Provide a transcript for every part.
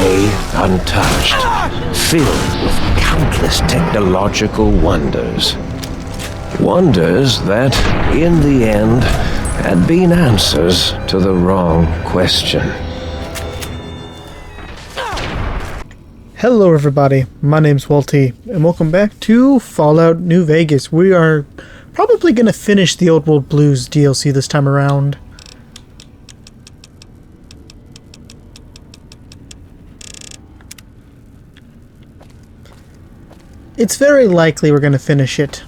lay untouched, filled with countless technological wonders. Wonders that, in the end, had been answers to the wrong question. Hello everybody, my name's Walty, and welcome back to Fallout New Vegas. We are probably going to finish the Old World Blues DLC this time around. It's very likely we're going to finish it.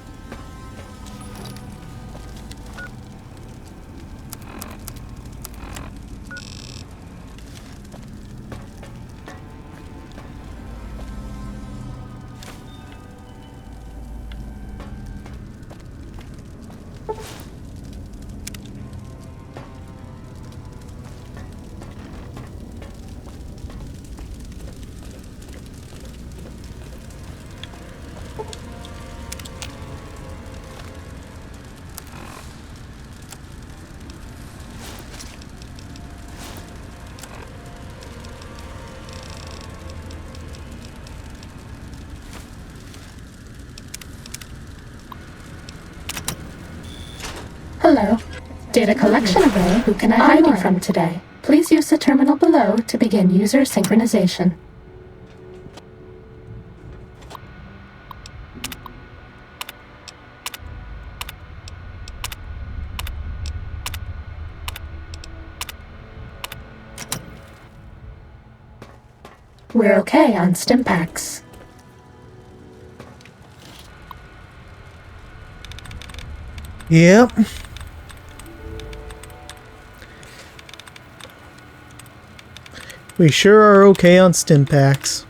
Hello. Data collection array. Who can I hide you from today? Please use the terminal below to begin user synchronization. We're okay on Stimpaks. Yep. We sure are okay on Stimpaks.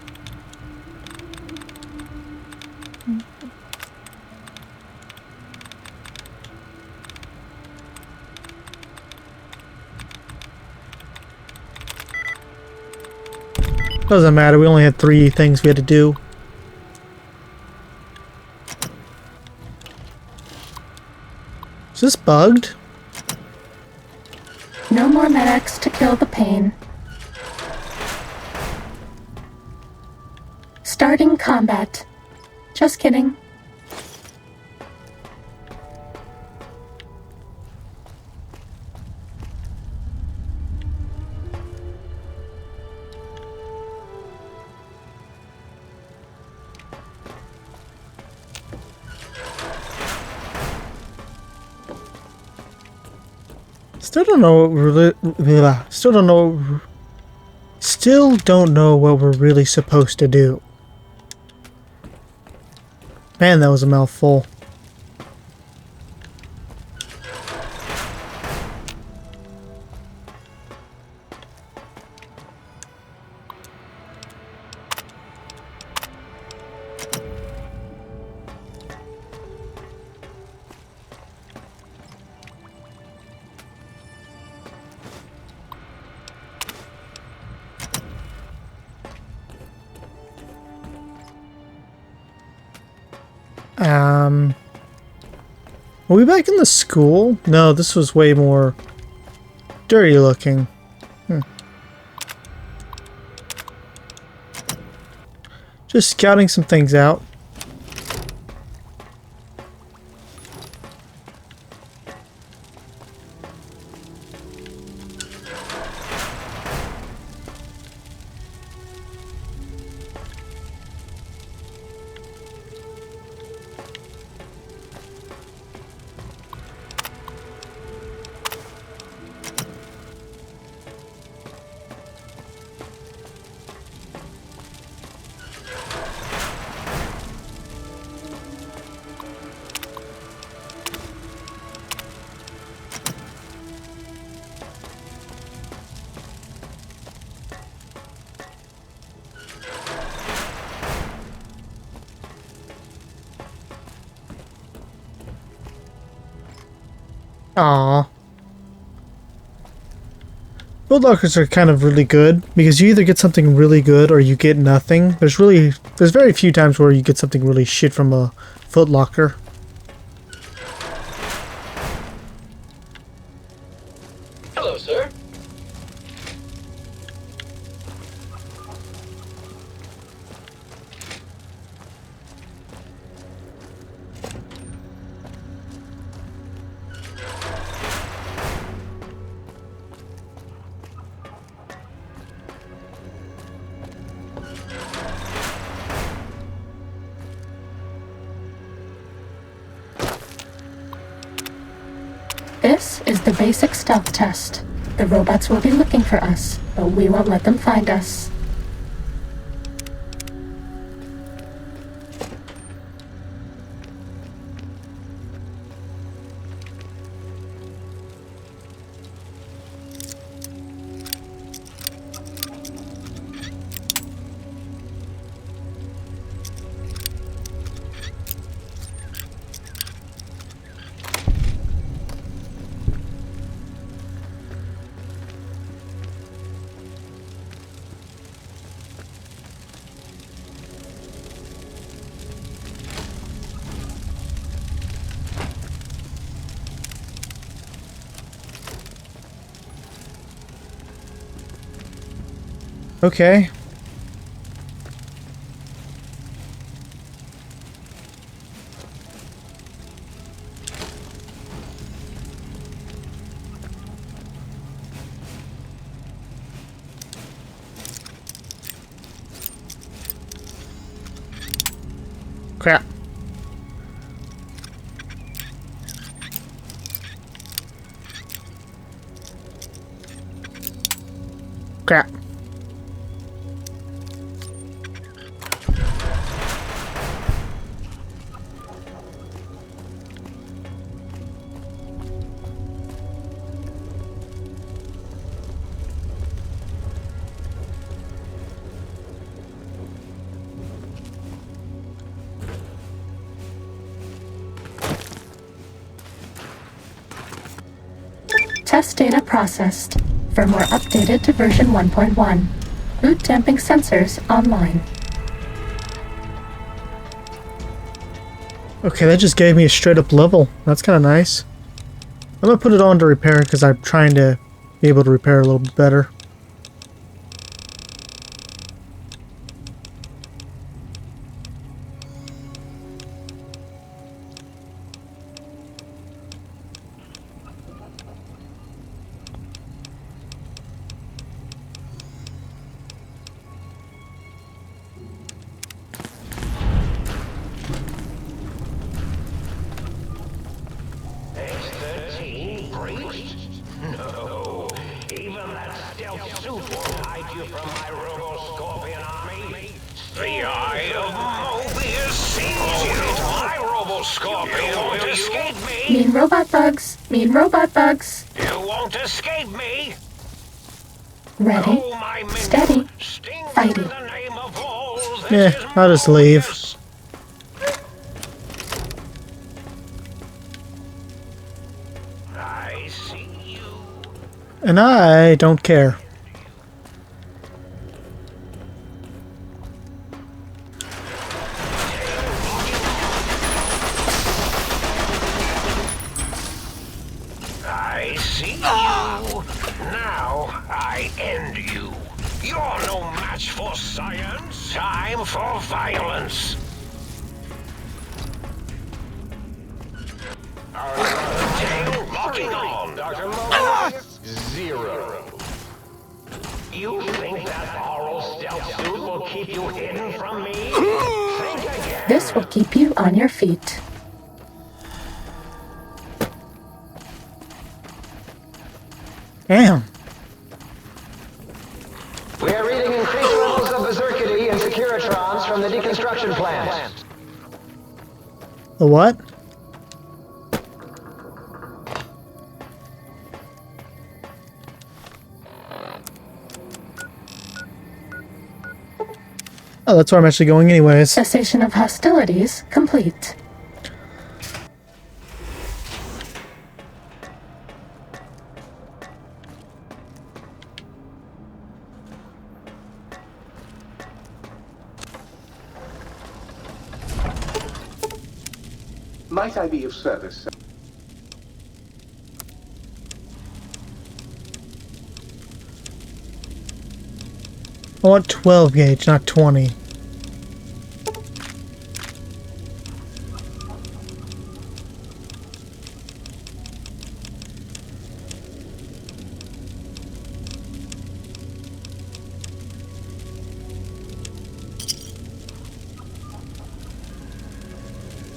Doesn't matter, we only had 3 things we had to do. Is this bugged? No more medics to kill the pain. Starting combat. Just kidding. Still don't know what still don't know what we're really supposed to do. Man, that was a mouthful. Are we back in the school? No, this was way more dirty looking. Just scouting some things out. Aww. Build lockers are kind of really good because you either get something really good or you get nothing. There's very few times where you get something really shit from a foot locker. Hello, sir. This is the basic stealth test. The robots will be looking for us, but we won't let them find us. Okay. Crap. Crap. Test data processed. Firmware updated to version 1.1. Boot damping sensors online. Okay, that just gave me a straight up level. That's kind of nice. I'm gonna put it on to repair because I'm trying to be able to repair a little bit better. No, even that stealth suit won't hide you from my Robo-Scorpion army. The Eye of Mobius sees you. My Robo-Scorpion won't escape me. Mean robot bugs. Mean robot bugs. You won't escape me. Ready, Oh, my minion. steady, Sting fighting. in the name of balls. Yeah, This is I'll just leave. Mobius. I see you. And I don't care. I see you. Now I end you. You're no match for science. Time for violence. Locking on. Dr. Mobius. 0. You think that oral stealth suit will keep you hidden from me? Think again. This will keep you on your feet. Damn. We are reading increased levels of berserkity and securitrons from the deconstruction plant. The what? Oh, that's where I'm actually going anyways. Cessation of hostilities complete. Might I be of service, sir? I want 12 gauge, not 20.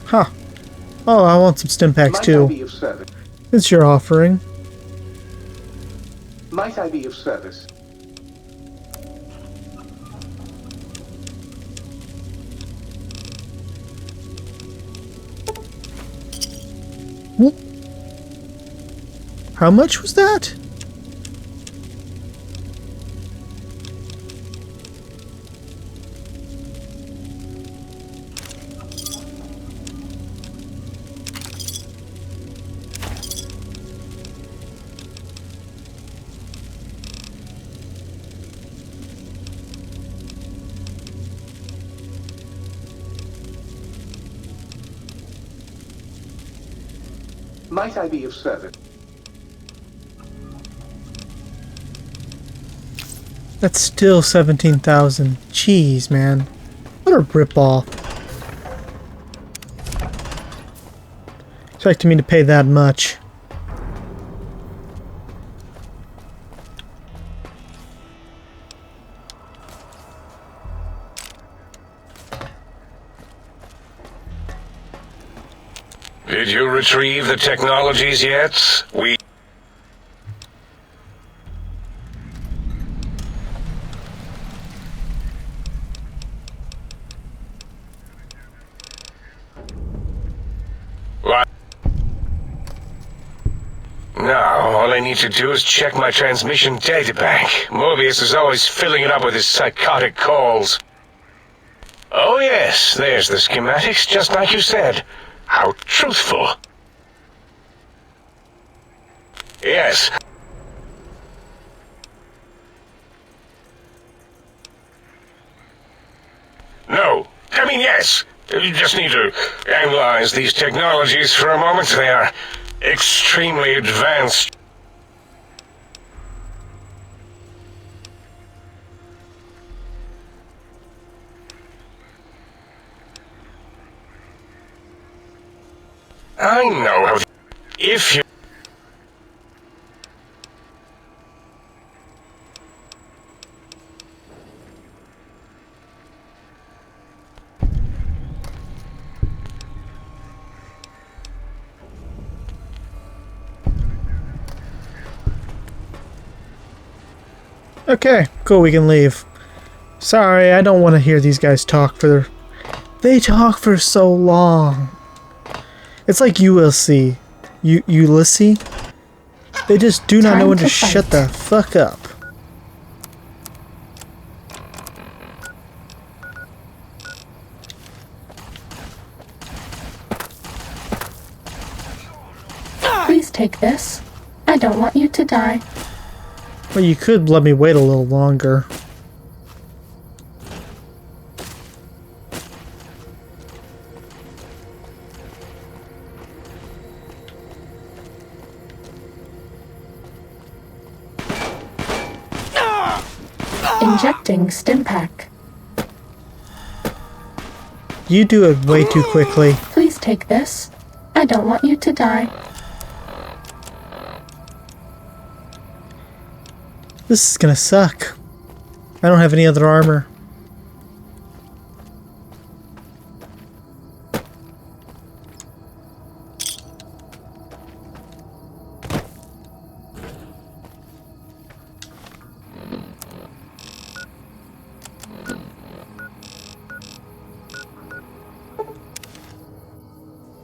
Huh. Oh, I want some stim packs Might I too. be of service? It's your offering. Might I be of service? How much was that? Might I be of service? That's still 17,000. Jeez, man. What a ripoff. Expecting me to pay that much. Did you retrieve the technologies yet? What? Now, all I need to do is check my transmission databank. Mobius is always filling it up with his psychotic calls. Oh yes, there's the schematics, just like you said. How truthful. Yes. No. I mean, yes. You just need to analyze these technologies for a moment. They are extremely advanced. I know how. If you. Okay, cool, we can leave. Sorry, I don't want to hear these guys talk for... They talk for so long. It's like ULC. Ulysses? They just do not know when to shut the fuck up. Please take this. I don't want you to die. Well, you could let me wait a little longer. Injecting stim pack. You do it way too quickly. Please take this. I don't want you to die. This is gonna suck. I don't have any other armor.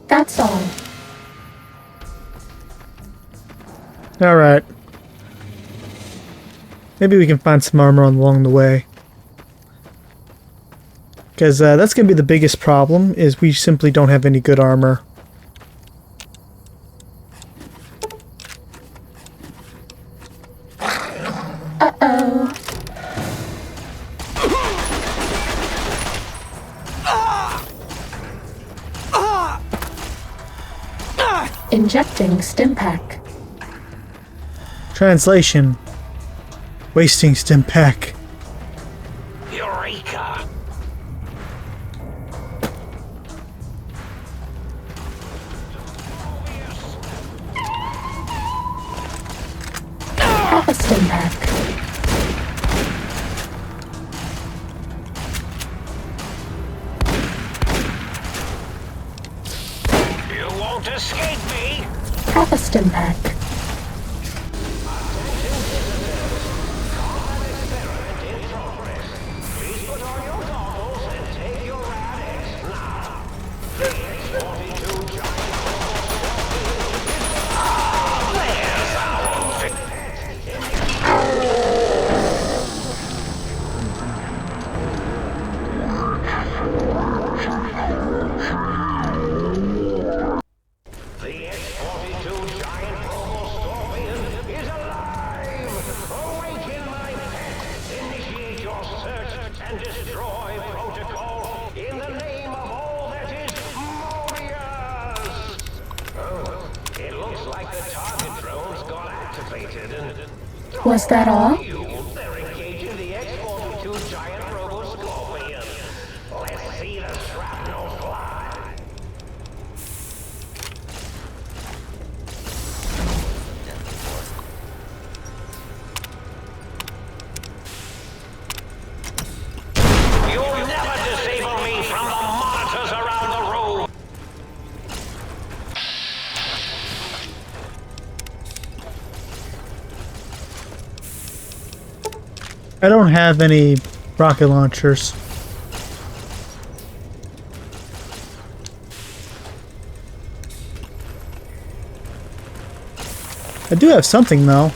That's all. Alright. Maybe we can find some armor along the way. Because that's going to be the biggest problem, is we simply don't have any good armor. Uh-oh. Injecting stim pack. Translation. Wasting stim pack. Eureka! Half a stim pack. You won't escape me! Have a stim pack. Was that all? They're engaging the X-42 giant robo-scorpion. Let's see the shrapnel fly. You'll never disable me from the monitors around the room. I don't have any rocket launchers. I do have something though.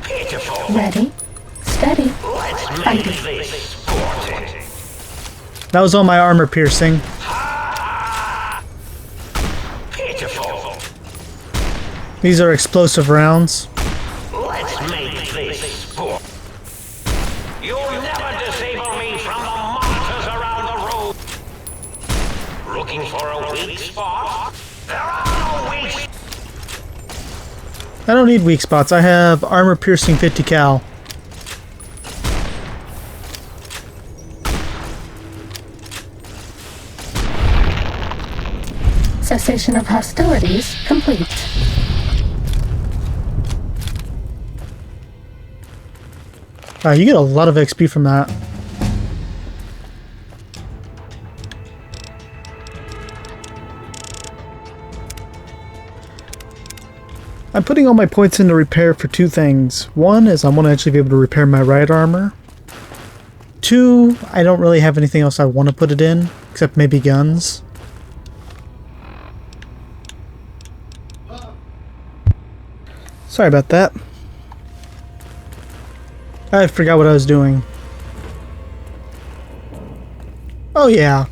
Pitiful. Ready, steady, Let's make fight. this sporting. That was all my armor piercing. Pitiful. These are explosive rounds. Let's make this sport. You'll never disable me from the monitors around the room. Looking for a weak spot? There are no weak. I don't need weak spots. I have armor piercing 50 cal. Cessation of hostilities complete. You get a lot of XP from that. I'm putting all my points into repair for two things. One is I want to actually be able to repair my right armor. Two, I don't really have anything else I want to put it in, except maybe guns. Sorry about that. I forgot what I was doing. Oh yeah.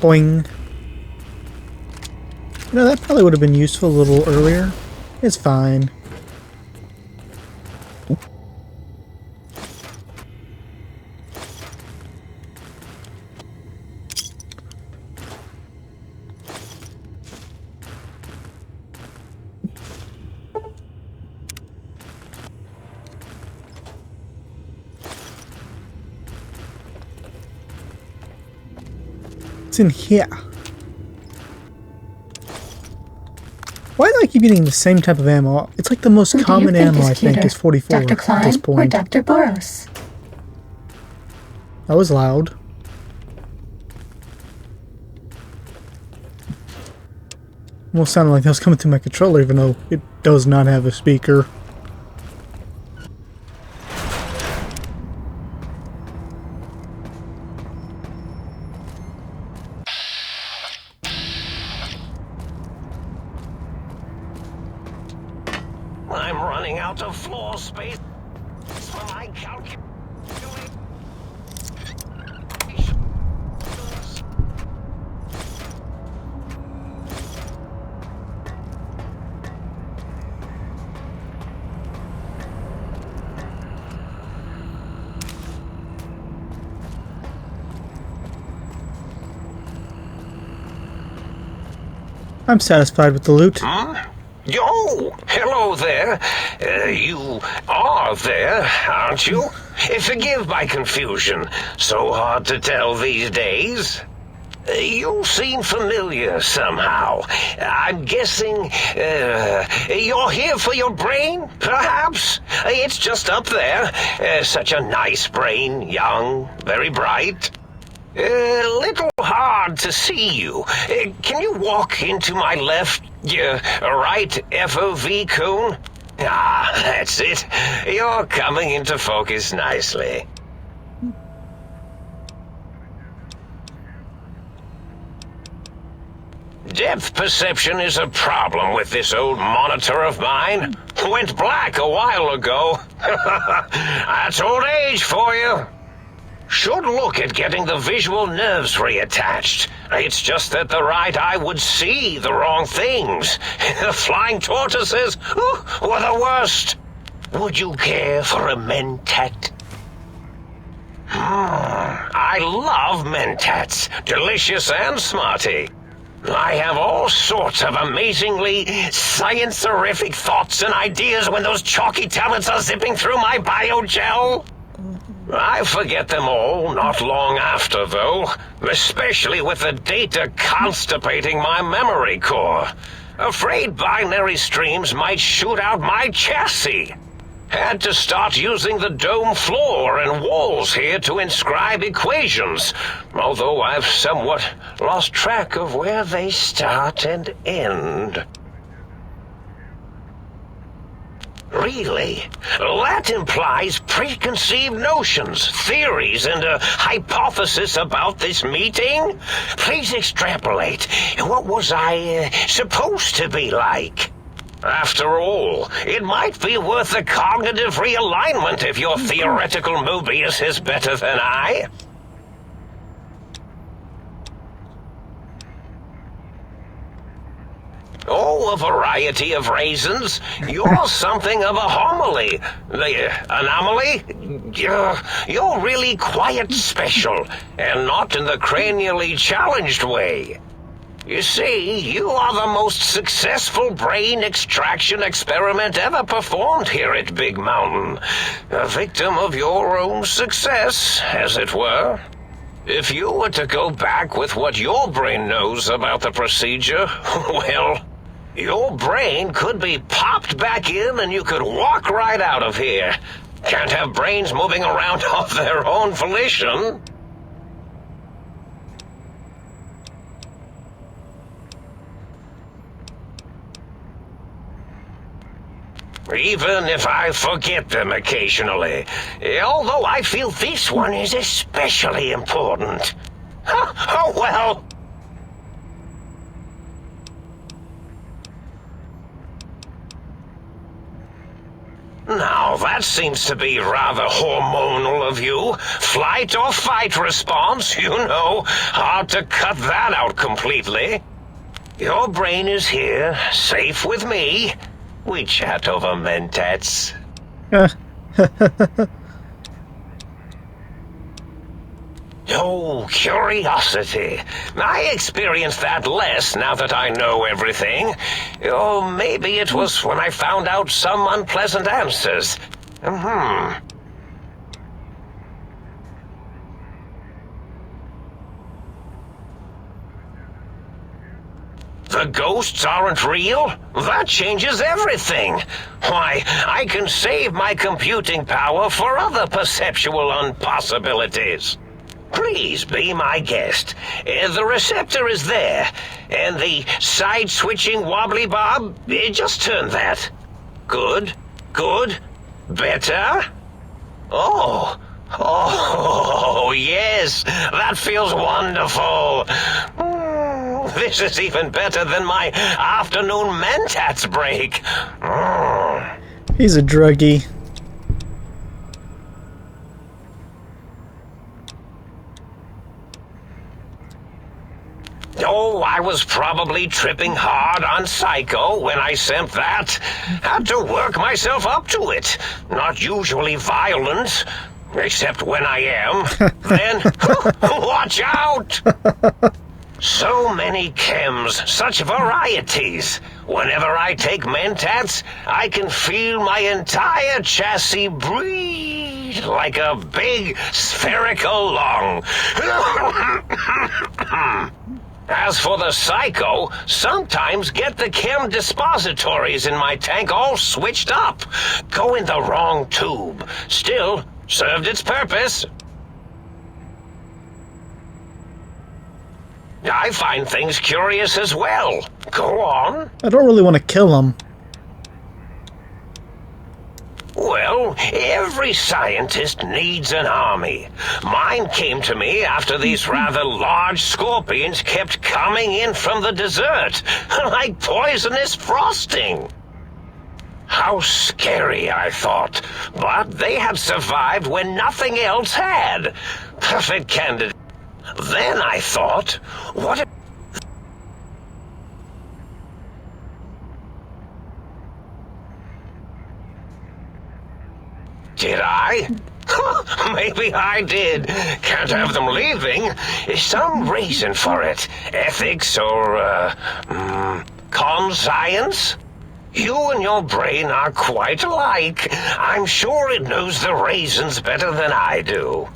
Boing. You know, that probably would have been useful a little earlier. It's fine. It's in here. Why do I keep getting the same type of ammo? It's like the most Who do you common think ammo, is I think, cuter, is 44 Dr. at Klein this or point. Dr. Boros? That was loud. Almost sounded like that was coming through my controller, even though it does not have a speaker. I'm running out of floor space for my calculations. I'm satisfied with the loot. Yo, hello there. You are there, aren't you? Forgive my confusion. So hard to tell these days. You seem familiar somehow. I'm guessing, you're here for your brain, perhaps? It's just up there. Such a nice brain, young, very bright. Little hard to see you. Can you walk into my left, right FOV cone? Ah, that's it. You're coming into focus nicely. Depth perception is a problem with this old monitor of mine. Went black a while ago. That's old age for you. Should look at getting the visual nerves reattached. It's just that the right eye would see the wrong things. The flying tortoises were the worst. Would you care for a mentat? I love mentats. Delicious and smarty. I have all sorts of amazingly science-erific thoughts and ideas when those chalky tablets are zipping through my biogel. I forget them all not long after, though, especially with the data constipating my memory core. Afraid binary streams might shoot out my chassis. Had to start using the dome floor and walls here to inscribe equations, although I've somewhat lost track of where they start and end. Really? That implies preconceived notions, theories, and a hypothesis about this meeting? Please extrapolate. What was I supposed to be like? After all, it might be worth a cognitive realignment if your theoretical Mobius is better than I. Oh, a variety of reasons. You're something of a homily. Anomaly? You're really quite special, and not in the cranially challenged way. You see, you are the most successful brain extraction experiment ever performed here at Big Mountain. A victim of your own success, as it were. If you were to go back with what your brain knows about the procedure, well, your brain could be popped back in and you could walk right out of here. Can't have brains moving around of their own volition. Even if I forget them occasionally. Although I feel this one is especially important. Oh well. Now, that seems to be rather hormonal of you. Flight or fight response, you know. Hard to cut that out completely. Your brain is here, safe with me. We chat over mentats. Oh, curiosity. I experience that less now that I know everything. Or maybe it was when I found out some unpleasant answers. The ghosts aren't real? That changes everything. Why, I can save my computing power for other perceptual impossibilities. Please be my guest. The receptor is there, and the side-switching wobbly bob, just turn that. Good, good, better. Oh, yes, that feels wonderful. This is even better than my afternoon mentats break. He's a druggie. Oh, I was probably tripping hard on Psycho when I sent that. Had to work myself up to it. Not usually violent, except when I am. Then, watch out! So many chems, such varieties. Whenever I take Mentats, I can feel my entire chassis breathe like a big spherical lung. As for the Psycho, sometimes get the chem dispositories in my tank all switched up. Go in the wrong tube. Still, served its purpose. I find things curious as well. Go on. I don't really want to kill him. Well, every scientist needs an army. Mine came to me after these rather large scorpions kept coming in from the desert, like poisonous frosting. How scary, I thought. But they had survived when nothing else had. Perfect candidate. Then I thought, what if... Did I? Maybe I did. Can't have them leaving. Some reason for it. Ethics or, conscience? You and your brain are quite alike. I'm sure it knows the reasons better than I do.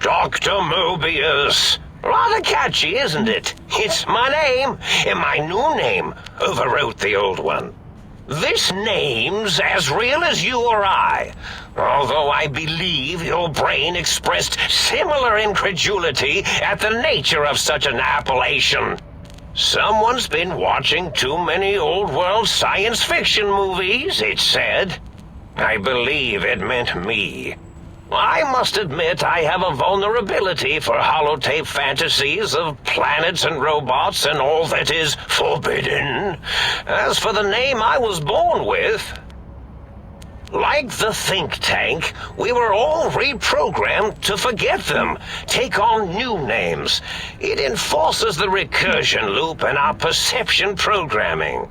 Dr. Mobius. Rather catchy, isn't it? It's my name, and my new name overwrote the old one. This name's as real as you or I, although I believe your brain expressed similar incredulity at the nature of such an appellation. Someone's been watching too many old-world science fiction movies, it said. I believe it meant me. I must admit I have a vulnerability for holotape fantasies of planets and robots and all that is forbidden. As for the name I was born with, like the think tank, we were all reprogrammed to forget them, take on new names. It enforces the recursion loop in our perception programming.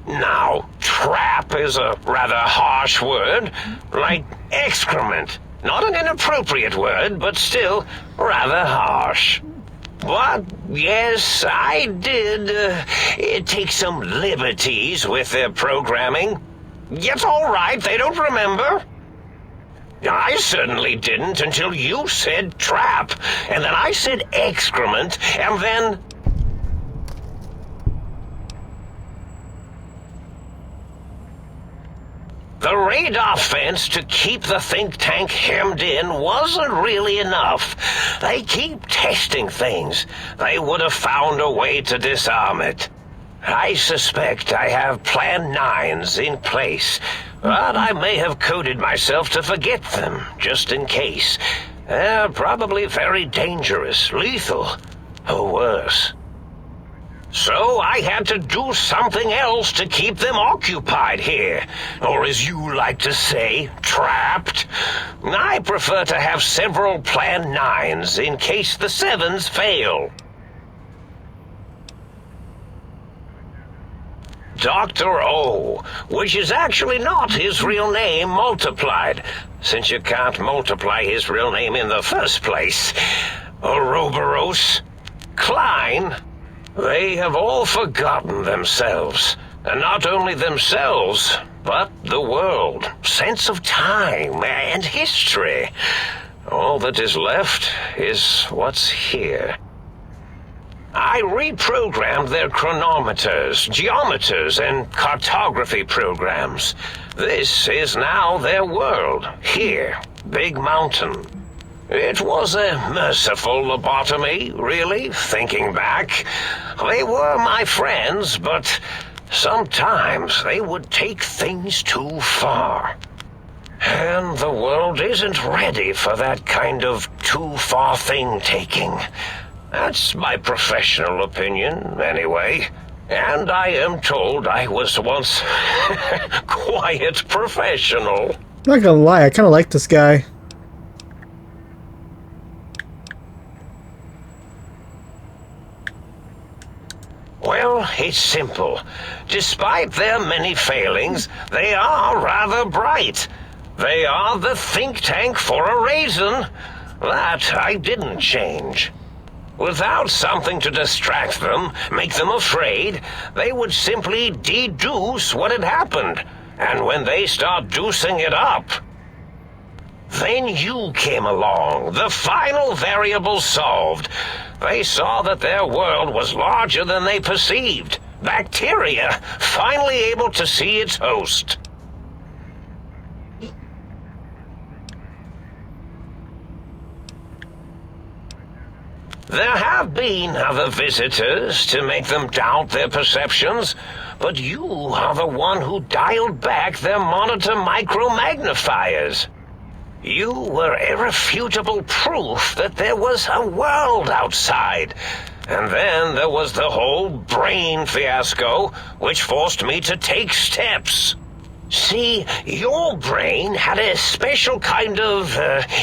Now, trap is a rather harsh word, like excrement. Not an inappropriate word, but still rather harsh. But, yes, I did take some liberties with their programming. It's all right, they don't remember. I certainly didn't until you said trap, and then I said excrement, and then... The radar fence to keep the think tank hemmed in wasn't really enough. They keep testing things. They would have found a way to disarm it. I suspect I have Plan 9s in place, but I may have coded myself to forget them, just in case. They're probably very dangerous, lethal, or worse. So I had to do something else to keep them occupied here, or as you like to say, trapped. I prefer to have several Plan 9s in case the 7s fail. Dr. O, which is actually not his real name multiplied, since you can't multiply his real name in the first place. Ouroboros, Klein... They have all forgotten themselves, and not only themselves, but the world, sense of time and history. All that is left is what's here. I reprogrammed their chronometers, geometers, and cartography programs. This is now their world, here, Big Mountain. It was a merciful lobotomy, really, thinking back. They were my friends, but sometimes they would take things too far. And the world isn't ready for that kind of too-far thing-taking. That's my professional opinion, anyway. And I am told I was once quiet professional. Not gonna lie, I kinda like this guy. quite simple. Despite their many failings, they are rather bright. They are the think tank for a reason. That I didn't change. Without something to distract them, make them afraid, they would simply deduce what had happened. And when they start deucing it up, then you came along, the final variable solved. They saw that their world was larger than they perceived. Bacteria, finally able to see its host. There have been other visitors to make them doubt their perceptions, but you are the one who dialed back their monitor micromagnifiers. You were irrefutable proof that there was a world outside. And then there was the whole brain fiasco, which forced me to take steps. See, your brain had a special kind of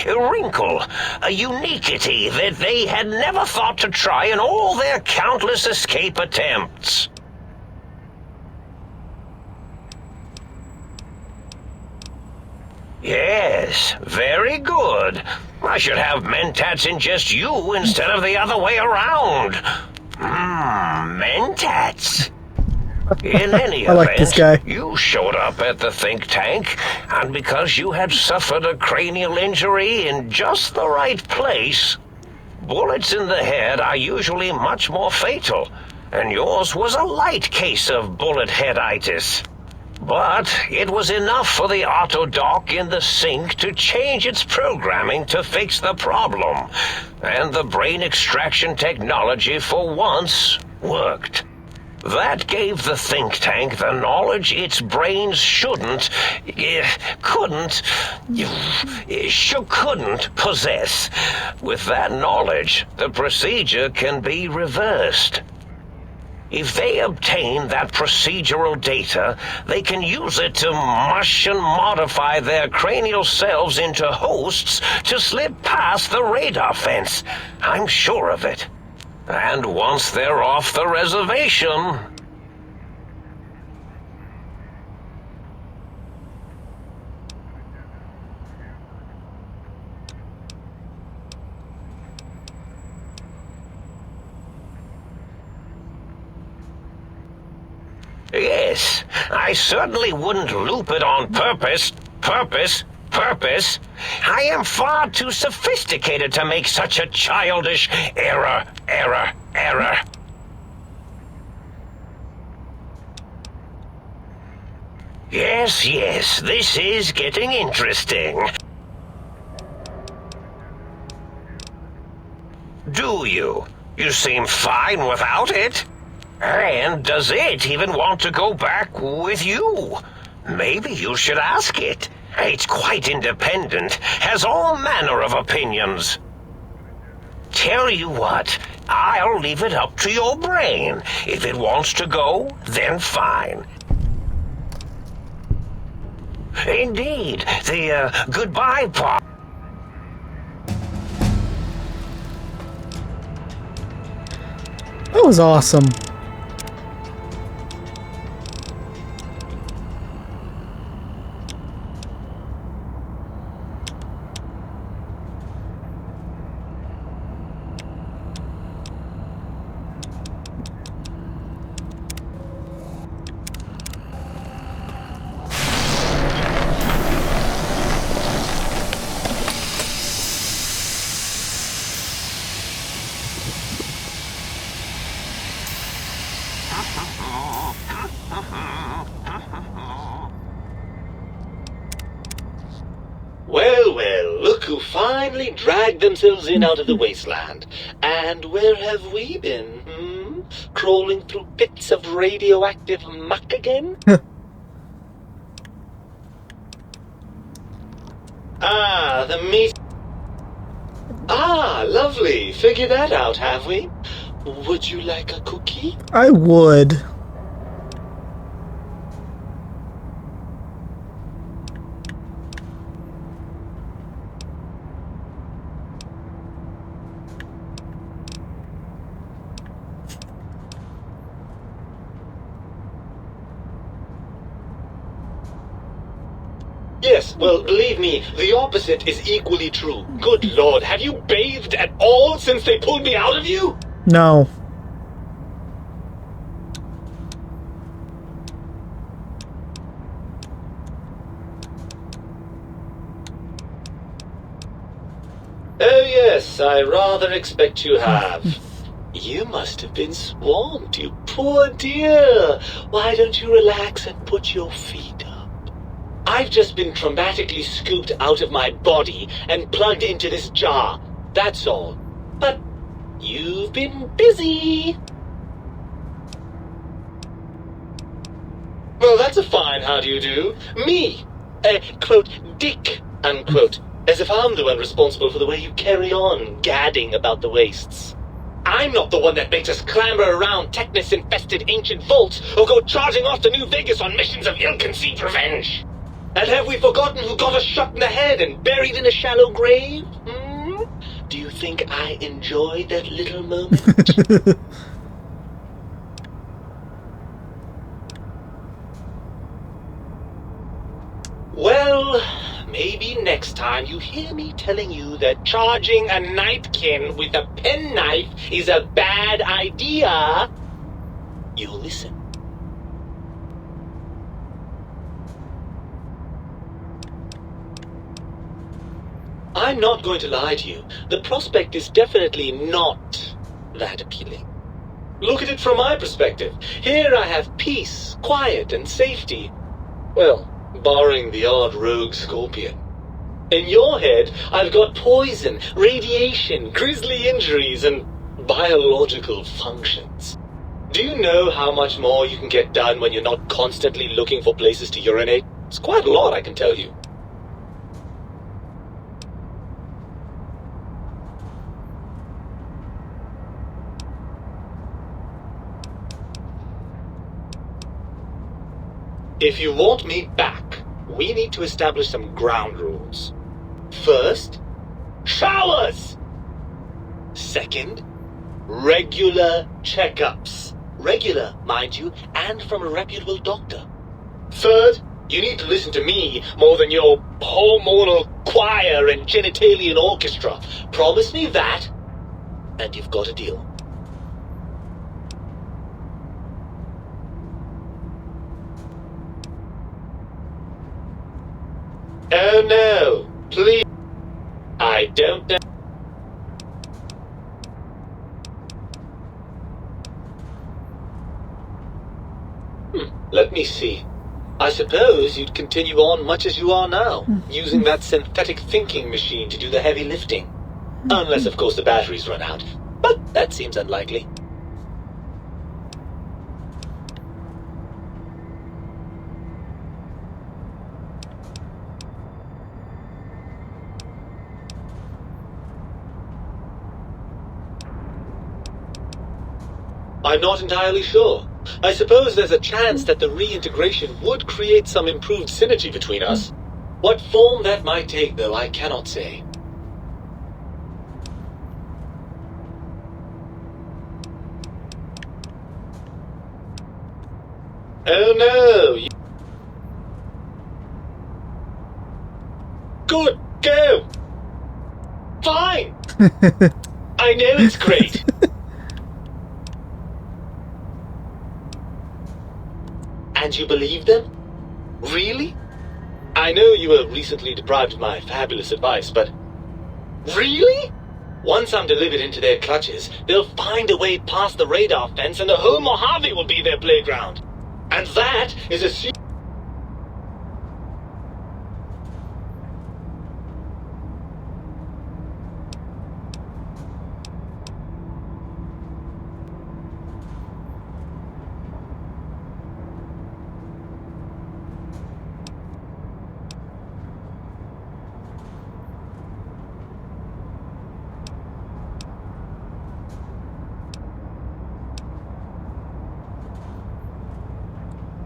wrinkle, a uniquity that they had never thought to try in all their countless escape attempts. Yes, very good. I should have mentats ingest you instead of the other way around. Mentats. In any I like this guy. you showed up at the think tank, and because you had suffered a cranial injury in just the right place, bullets in the head are usually much more fatal, and yours was a light case of bullet headitis. But it was enough for the autodoc in the sink to change its programming to fix the problem, and the brain extraction technology for once worked. That gave the think tank the knowledge its brains couldn't possess. With that knowledge, the procedure can be reversed. If they obtain that procedural data, they can use it to mush and modify their cranial selves into hosts to slip past the radar fence. I'm sure of it. And once they're off the reservation... Yes, I certainly wouldn't loop it on purpose. I am far too sophisticated to make such a childish error. Yes, this is getting interesting. Do you? You seem fine without it. And does it even want to go back with you? Maybe you should ask it. It's quite independent, has all manner of opinions. Tell you what, I'll leave it up to your brain. If it wants to go, then fine. Indeed, the goodbye part. That was awesome. Well, look who finally dragged themselves in out of the wasteland. And where have we been, Crawling through pits of radioactive muck again? The meat... lovely. Figured that out, have we? Would you like a cookie? I would. yes. Well, believe me, the opposite is equally true. Good lord, have you bathed at all since they pulled me out of you? No. Oh yes, I rather expect you have. You must have been swamped, you poor dear. Why don't you relax and put your feet up? I've just been traumatically scooped out of my body and plugged into this jar. That's all. But you've been busy. Well, that's a fine how do you do. Me, quote, dick, unquote. As if I'm the one responsible for the way you carry on gadding about the wastes. I'm not the one that makes us clamber around Technus-infested ancient vaults or go charging off to New Vegas on missions of ill-conceived revenge. And have we forgotten who got us shot in the head and buried in a shallow grave? Hmm? Do you think I enjoyed that little moment? Well, maybe next time you hear me telling you that charging a nightkin with a penknife is a bad idea, you'll listen. I'm not going to lie to you. The prospect is definitely not that appealing. Look at it from my perspective. Here I have peace, quiet, and safety. Well, barring the odd rogue scorpion. In your head, I've got poison, radiation, grisly injuries, and biological functions. Do you know how much more you can get done when you're not constantly looking for places to urinate? It's quite a lot, I can tell you. If you want me back, we need to establish some ground rules. First, showers! Second, regular checkups. Regular, mind you, and from a reputable doctor. Third, you need to listen to me more than your hormonal choir and genitalian orchestra. Promise me that, and you've got a deal. Oh no, please. I don't know. Let me see. I suppose you'd continue on much as you are now, using that synthetic thinking machine to do the heavy lifting. Unless, of course, the batteries run out. But that seems unlikely. I'm not entirely sure. I suppose there's a chance that the reintegration would create some improved synergy between us. What form that might take, though, I cannot say. Oh no! Good, go! Fine! I know it's great! And you believe them? Really? I know you were recently deprived of my fabulous advice, but... Really? Once I'm delivered into their clutches, they'll find a way past the radar fence and the whole Mojave will be their playground. And that is a...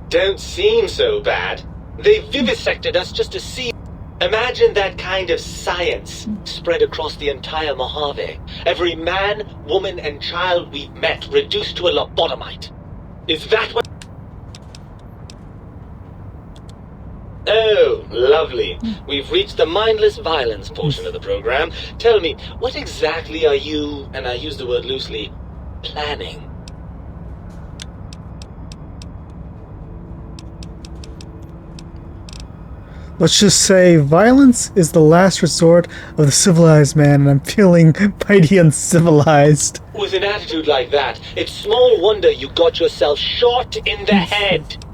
Don't seem so bad. They vivisected us just to see. Imagine that kind of science spread across the entire Mojave. Every man, woman, and child we've met reduced to a lobotomite. Is that what... Oh, Lovely. We've reached the mindless violence portion of the program. Tell me, what exactly are you, and I use the word loosely, planning? Let's just say violence is the last resort of the civilized man, and I'm feeling mighty uncivilized. With an attitude like that, it's small wonder you got yourself shot in the head.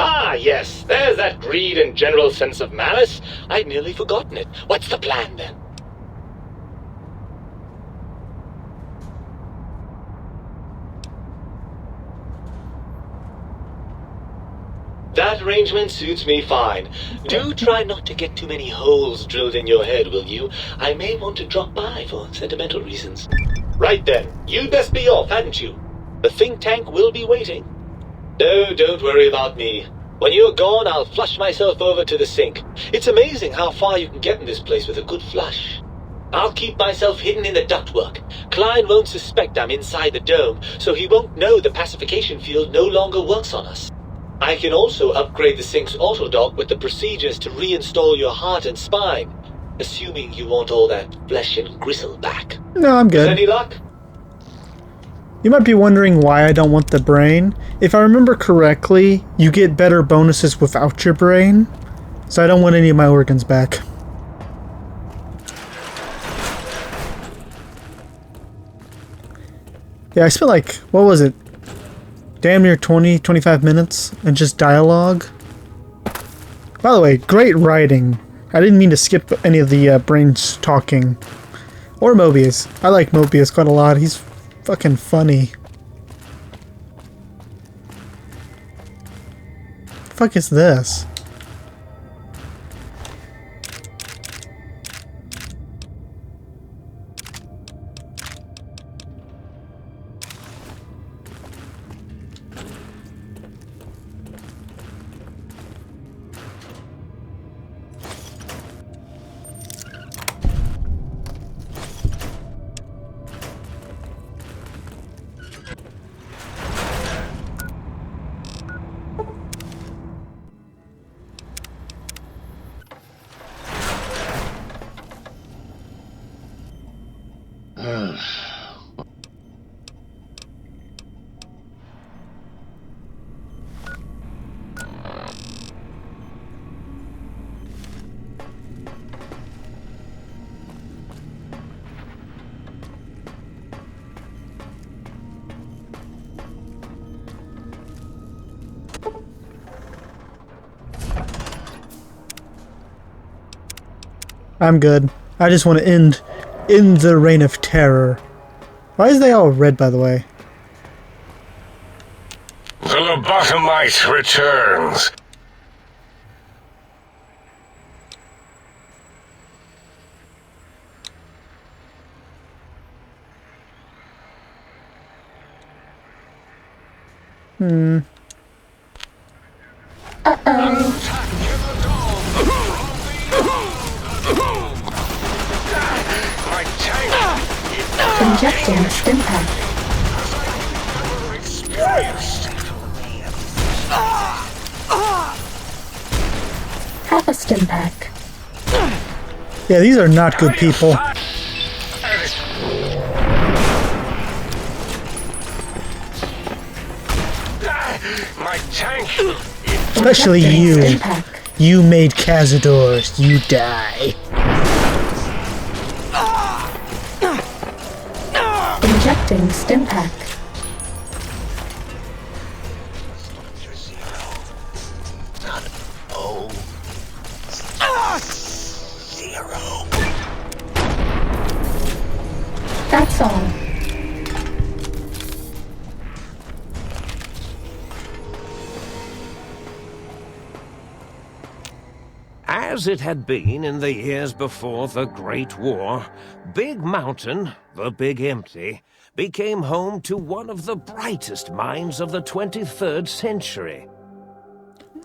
Ah, yes, there's that greed and general sense of malice. I'd nearly forgotten it. What's the plan, then? That arrangement suits me fine. Do try not to get too many holes drilled in your head, will you? I may want to drop by for sentimental reasons. Right then, you'd best be off, hadn't you? The think tank will be waiting. No, don't worry about me. When you're gone, I'll flush myself over to the sink. It's amazing how far you can get in this place with a good flush. I'll keep myself hidden in the ductwork. Klein won't suspect I'm inside the dome, so he won't know the pacification field no longer works on us. I can also upgrade the sink's autodock with the procedures to reinstall your heart and spine, assuming you want all that flesh and gristle back. No, I'm good. Any luck? You might be wondering why I don't want the brain. If I remember correctly, you get better bonuses without your brain, so I don't want any of my organs back. Yeah, I spent like, what was it? Damn near 20-25 minutes and just dialogue. By the way, great writing. I didn't mean to skip any of the brains talking. Or Mobius. I like Mobius quite a lot. He's fucking funny. The fuck is this? I'm good. I just want to end the reign of terror. Why is they all red, by the way? The lobotomite returns. My tank Injecting stim pack. experienced. Half a stim pack. Yeah, these are not good people. My tank. Especially Injecting you. stim pack. You made Cazadors. You die. Injecting stim pack. Zero. That's all. As it had been in the years before the Great War, Big Mountain, the Big Empty, became home to one of the brightest minds of the 23rd century.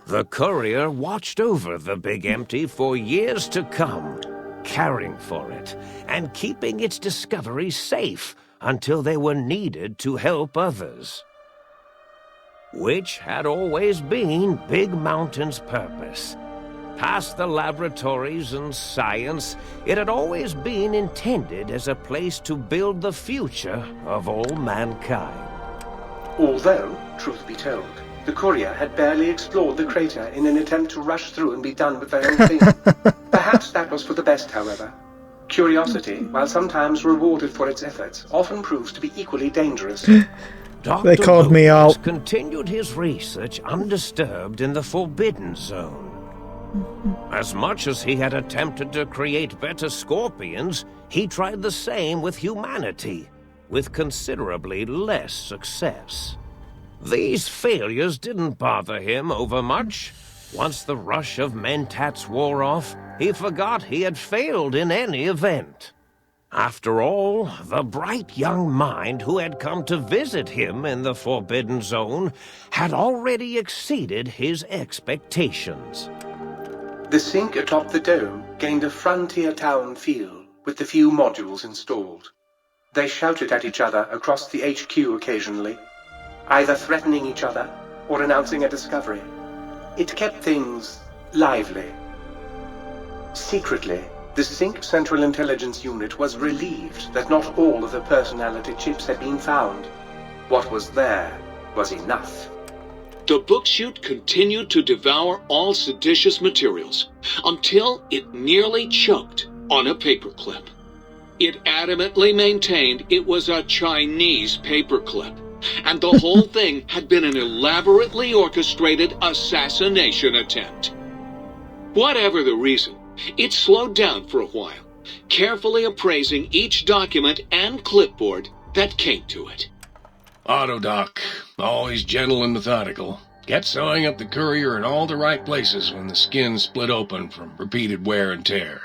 The courier watched over the Big Empty for years to come, caring for it and keeping its discovery safe until they were needed to help others. Which had always been Big Mountain's purpose. Past the laboratories and science, it had always been intended as a place to build the future of all mankind. Although, truth be told, the courier had barely explored the crater in an attempt to rush through and be done with their own thing. Perhaps that was for the best, however. Curiosity, while sometimes rewarded for its efforts, often proves to be equally dangerous. They called me out. Continued his research undisturbed in the Forbidden Zone. As much as he had attempted to create better scorpions, he tried the same with humanity, with considerably less success. These failures didn't bother him overmuch. Once the rush of mentats wore off, he forgot he had failed in any event. After all, the bright young mind who had come to visit him in the Forbidden Zone had already exceeded his expectations. The sink atop the dome gained a frontier town feel, with the few modules installed. They shouted at each other across the HQ occasionally, either threatening each other or announcing a discovery. It kept things lively. Secretly, the Sync Central Intelligence Unit was relieved that not all of the personality chips had been found. What was there was enough. The book chute continued to devour all seditious materials until it nearly choked on a paperclip. It adamantly maintained it was a Chinese paperclip, and the whole thing had been an elaborately orchestrated assassination attempt. Whatever the reason, it slowed down for a while, carefully appraising each document and clipboard that came to it. Autodoc, always gentle and methodical, kept sewing up the courier in all the right places when the skin split open from repeated wear and tear.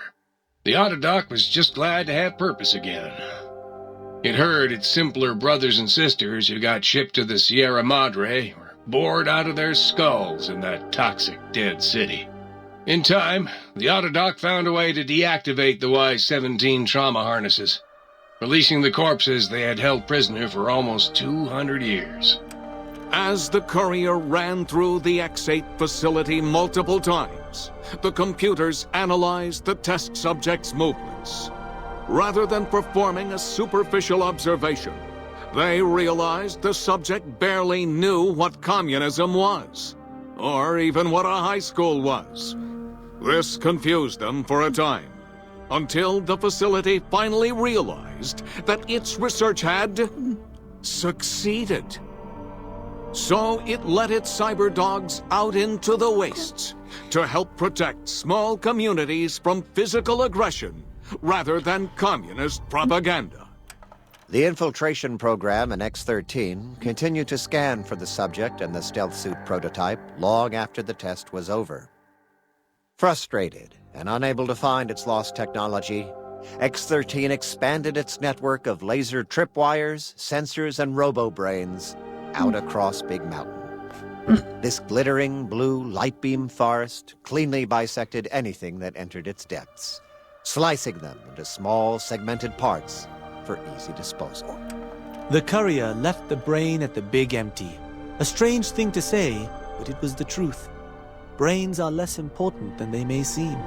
The Autodoc was just glad to have purpose again. It heard its simpler brothers and sisters who got shipped to the Sierra Madre were bored out of their skulls in that toxic dead city. In time, the Autodoc found a way to deactivate the Y-17 trauma harnesses, releasing the corpses they had held prisoner for almost 200 years. As the courier ran through the X-8 facility multiple times, the computers analyzed the test subject's movements. Rather than performing a superficial observation, they realized the subject barely knew what communism was, or even what a high school was. This confused them for a time, until the facility finally realized that its research had succeeded. So it let its cyber dogs out into the wastes to help protect small communities from physical aggression rather than communist propaganda. The infiltration program in X-13 continued to scan for the subject and the stealth suit prototype long after the test was over. Frustrated and unable to find its lost technology, X-13 expanded its network of laser tripwires, sensors, and robo-brains out across Big Mountain. This glittering blue light beam forest cleanly bisected anything that entered its depths, slicing them into small segmented parts for easy disposal. The courier left the brain at the Big Empty. A strange thing to say, but it was the truth. Brains are less important than they may seem.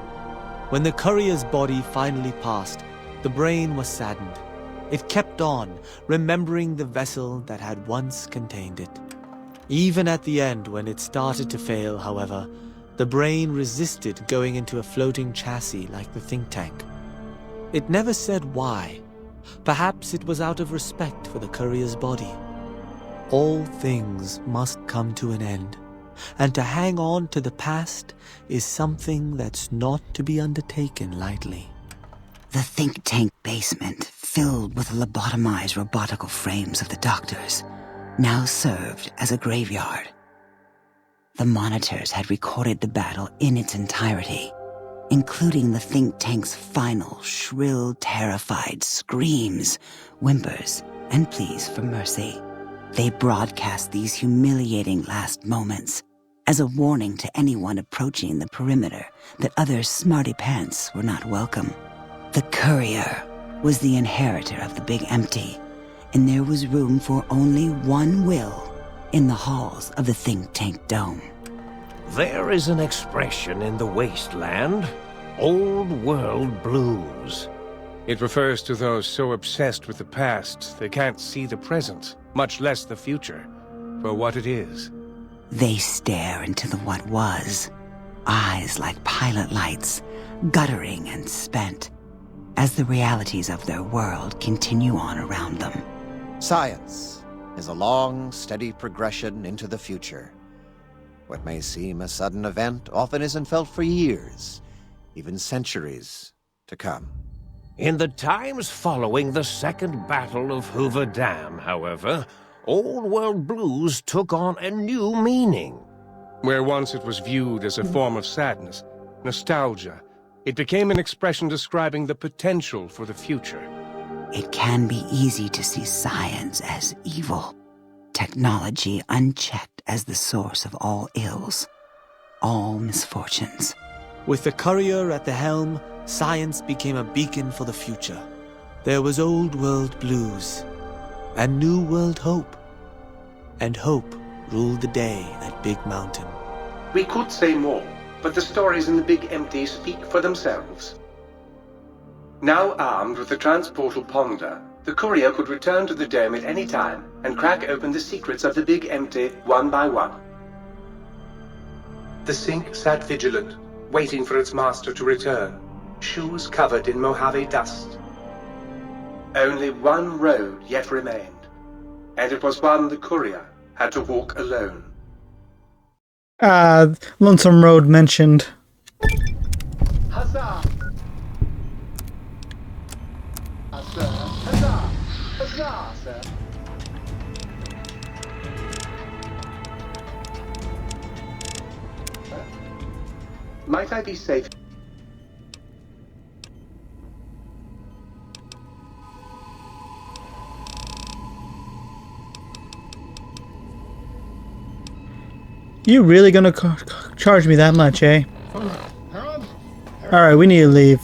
When the courier's body finally passed, the brain was saddened. It kept on, remembering the vessel that had once contained it. Even at the end, when it started to fail, however, the brain resisted going into a floating chassis like the think tank. It never said why. Perhaps it was out of respect for the courier's body. All things must come to an end, and to hang on to the past is something that's not to be undertaken lightly. The think tank basement, filled with the lobotomized robotical frames of the doctors, now served as a graveyard. The monitors had recorded the battle in its entirety, including the think tank's final, shrill, terrified screams, whimpers, and pleas for mercy. They broadcast these humiliating last moments as a warning to anyone approaching the perimeter that other smarty pants were not welcome. The courier was the inheritor of the Big Empty, and there was room for only one will in the halls of the think tank dome. There is an expression in the wasteland, old world blues. It refers to those so obsessed with the past they can't see the present, much less the future, for what it is. They stare into the what was, eyes like pilot lights, guttering and spent, as the realities of their world continue on around them. Science is a long, steady progression into the future. What may seem a sudden event often isn't felt for years, even centuries to come. In the times following the Second Battle of Hoover Dam, however, old world blues took on a new meaning. Where once it was viewed as a form of sadness, nostalgia, it became an expression describing the potential for the future. It can be easy to see science as evil, technology unchecked as the source of all ills, all misfortunes. With the courier at the helm, science became a beacon for the future. There was old world blues and new world hope. And hope ruled the day at Big Mountain. We could say more, but the stories in the Big Empty speak for themselves. Now armed with the transportal Ponder, the courier could return to the dome at any time and crack open the secrets of the Big Empty one by one. The sink sat vigilant, waiting for its master to return, shoes covered in Mojave dust. Only one road yet remained, and it was one the courier had to walk alone. Lonesome Road mentioned. Huzzah! Huzzah! Huzzah! Huzzah, sir! Might I be safe? You really gonna charge me that much, eh? Alright, we need to leave.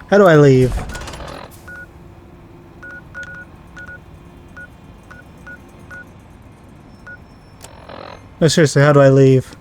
How do I leave? No, seriously, how do I leave?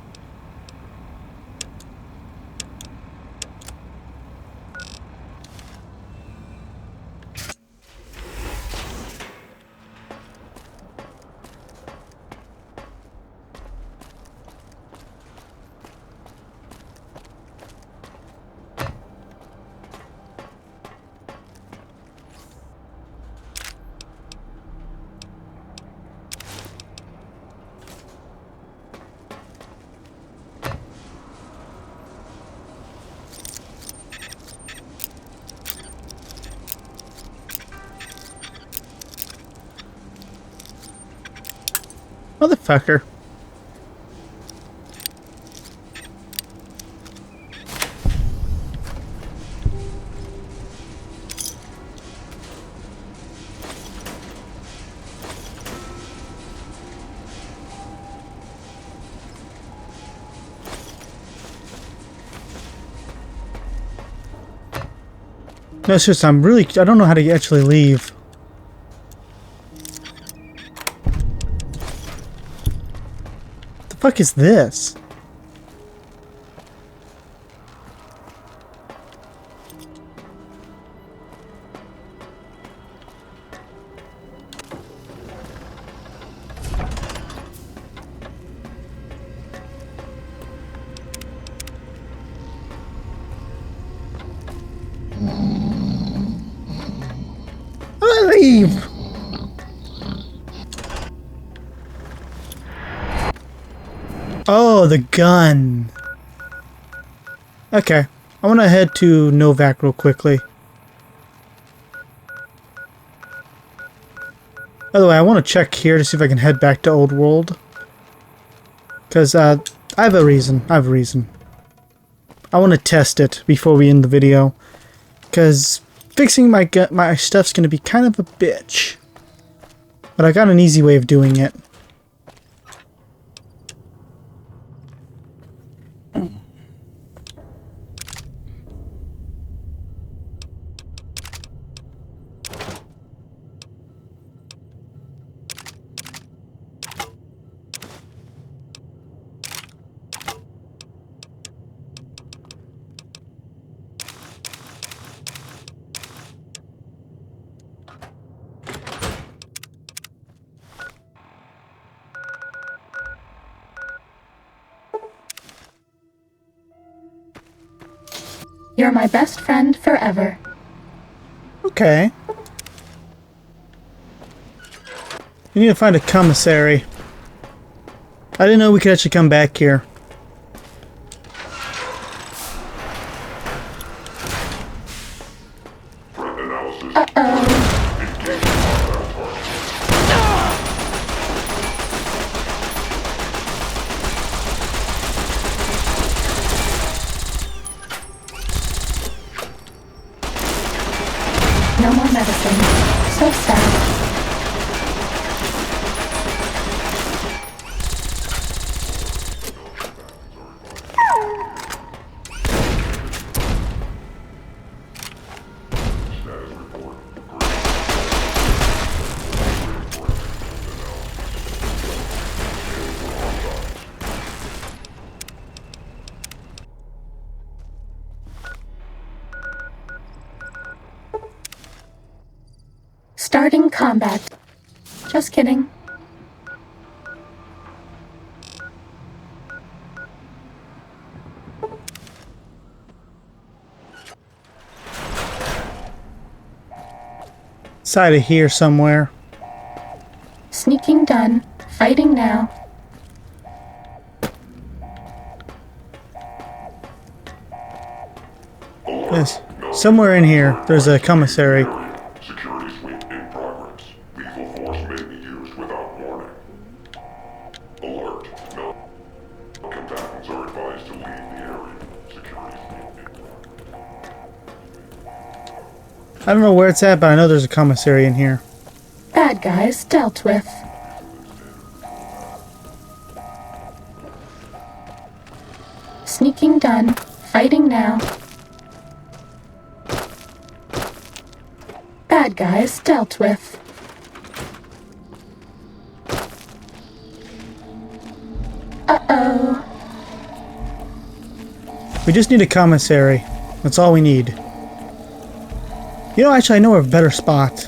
Motherfucker. No, seriously, I don't know how to actually leave. The fuck is this? How do I leave? Oh, the gun. Okay. I want to head to Novak real quickly. By the way, I want to check here to see if I can head back to Old World. Because, I have a reason. I want to test it before we end the video. Because fixing my stuff's going to be kind of a bitch. But I got an easy way of doing it. You're my best friend forever. Okay. We need to find a commissary. I didn't know we could actually come back here. No more medicine. So sad. Starting combat. Just kidding. Side of here somewhere. Sneaking done. Fighting now. Yes. Somewhere in here, there's a commissary. Security sweep in progress. Lethal force may be used without warning. Alert. No combatants are advised to leave the area. Security sweep in progress. I don't know where it's at, but I know there's a commissary in here. Bad guys dealt with. Sneaking done. Fighting now. Bad guys dealt with. Uh-oh. We just need a commissary. That's all we need. You know, actually, I know a better spot.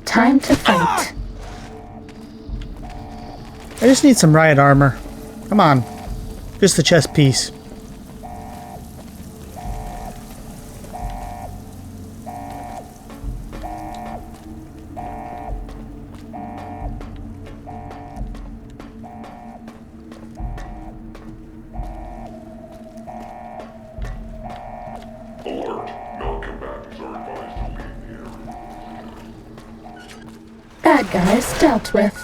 Time to fight. I just need some riot armor. Come on. Just the chest piece. Alert. Non-combatants are advised to leave the area. Bad guys dealt with.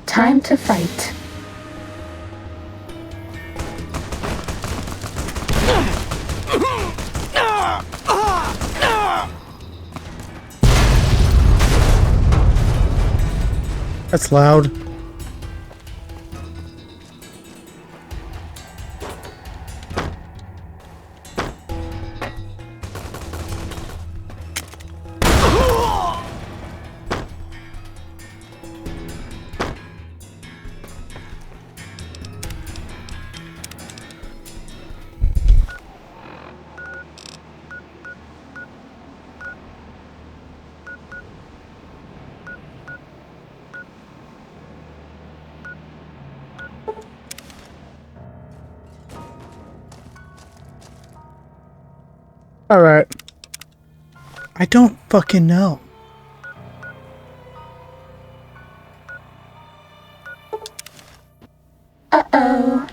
Time to fight. That's loud. Alright. I don't fucking know. Uh-oh.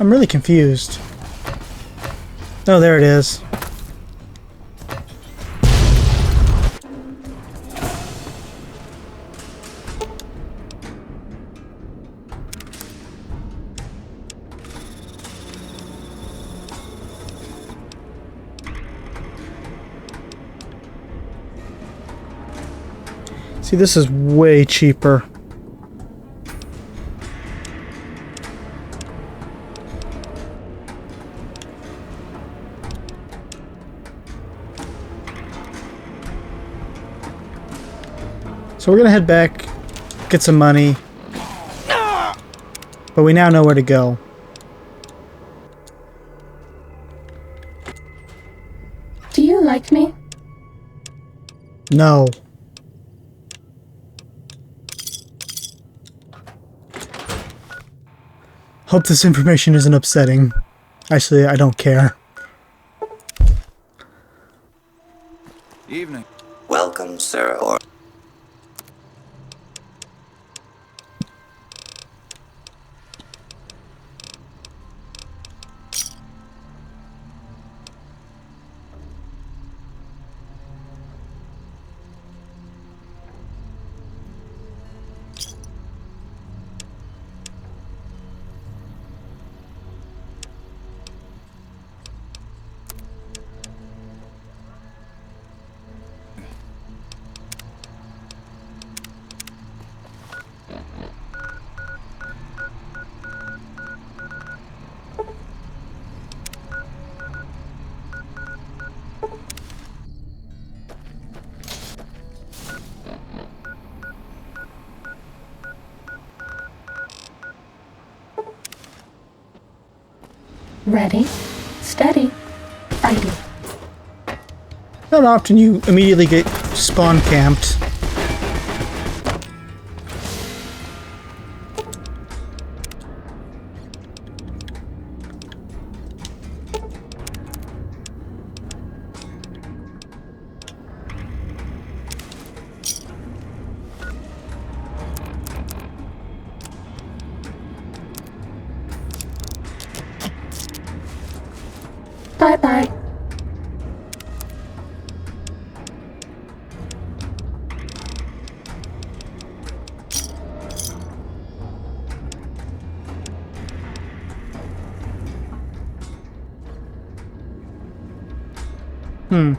I'm really confused. Oh, there it is. See, this is way cheaper. So we're gonna head back, get some money, but we now know where to go. Do you like me? No. Hope this information isn't upsetting. Actually, I don't care. Evening. Welcome, sir. Or Ready, steady, fighting. Not often you immediately get spawn camped. Bye-bye. Hmm.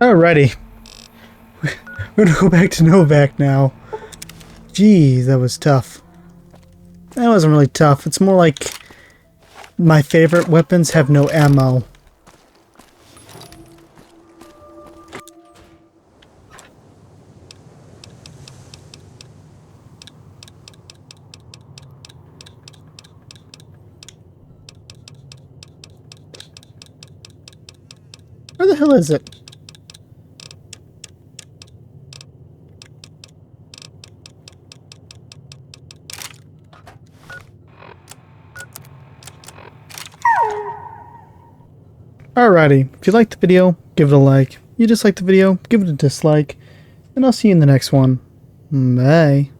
Alrighty. We're gonna go back to Novak now. Geez, that was tough. That wasn't really tough. It's more like my favorite weapons have no ammo. Where the hell is it? Alrighty, if you liked the video, give it a like. If you disliked the video, give it a dislike. And I'll see you in the next one. Bye.